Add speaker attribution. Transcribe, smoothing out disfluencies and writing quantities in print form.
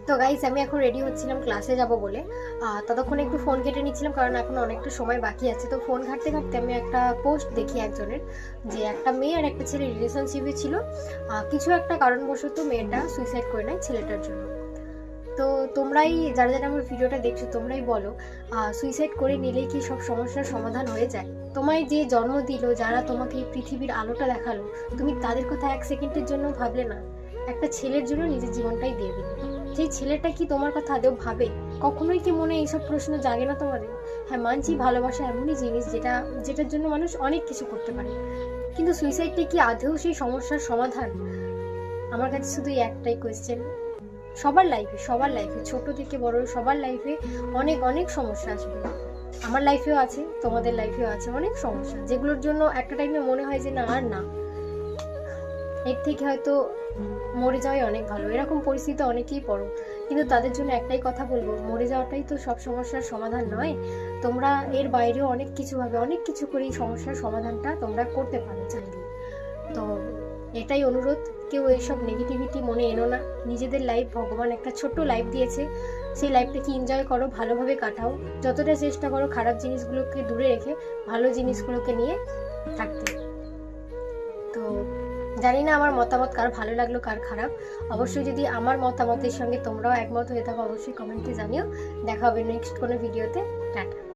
Speaker 1: তো গাইস, আমি এখন রেডি হচ্ছিলাম ক্লাসে যাব বলে। ততক্ষণে একটু ফোন কেটে নিচ্ছিলাম, কারণ এখন অনেকটা সময় বাকি আছে। তো ফোন ঘাঁটতে ঘাঁটতে আমি একটা পোস্ট দেখি একজনের, যে একটা মেয়ে আর একটা ছেলে রিলেশনশিপে ছিল। কিছু একটা কারণবশত মেয়েটা সুইসাইড করে নেয় ছেলেটার জন্য। তো তোমরাই যারা যারা আমার ভিডিওটা দেখছো, তোমরাই বলো, সুইসাইড করে নিলেই কি সব সমস্যার সমাধান হয়ে যায়? তোমায় যে জন্ম দিল, যারা তোমাকে এই পৃথিবীর আলোটা দেখালো, তুমি তাদের কথা এক সেকেন্ডের জন্য ভাবলে না? একটা ছেলের জন্য নিজের জীবনটাই দিয়ে দিলে। সেই ছেলেটা কি তোমার কথা আদৌ ভাবে? কখনোই কি মনে এইসব প্রশ্ন জাগে না তোমাদের? হ্যাঁ, মানছি ভালোবাসা এমনই জিনিস যেটার জন্য মানুষ অনেক কিছু করতে পারে, কিন্তু সুইসাইডটা কি আদৌ সেই সমস্যার সমাধান? আমার কাছে শুধু এই একটাই কোয়েশ্চেন। সবার লাইফে ছোট থেকে বড় সবার লাইফে অনেক অনেক সমস্যা আসবে। আমার লাইফেও আছে, তোমাদের লাইফেও আছে অনেক সমস্যা, যেগুলোর জন্য একটা টাইমে মনে হয় যে না, আর না, এর থেকে হয়তো মরে যাওয়াই অনেক ভালো। এরকম পরিস্থিতি অনেকেই পড়ো, কিন্তু তাদের জন্য একটাই কথা বলবো, মরে যাওয়াটাই তো সব সমস্যার সমাধান নয়। তোমরা এর বাইরেও অনেক কিছু ভাবে, অনেক কিছু করে এই সমস্যার সমাধানটা তোমরা করতে পারো চাইলে। তো এটাই অনুরোধ, কেউ এইসব নেগেটিভিটি মনে এনো না। নিজেদের লাইফ ভগবান একটা ছোট্ট লাইফ দিয়েছে, সেই লাইফটাকে এনজয় করো, ভালোভাবে কাটাও। যতটা চেষ্টা করো খারাপ জিনিসগুলোকে দূরে রেখে ভালো জিনিসগুলোকে নিয়ে থাকতে। তো জানি না আমার মতামত কার ভালো লাগলো কার খারাপ। অবশ্যই যদি আমার মতামতের সঙ্গে তোমরাও একমত হয়ে থাকো, অবশ্যই কমেন্টে জানিও। দেখা হবে নেক্সট কোনো ভিডিওতে। টাটা।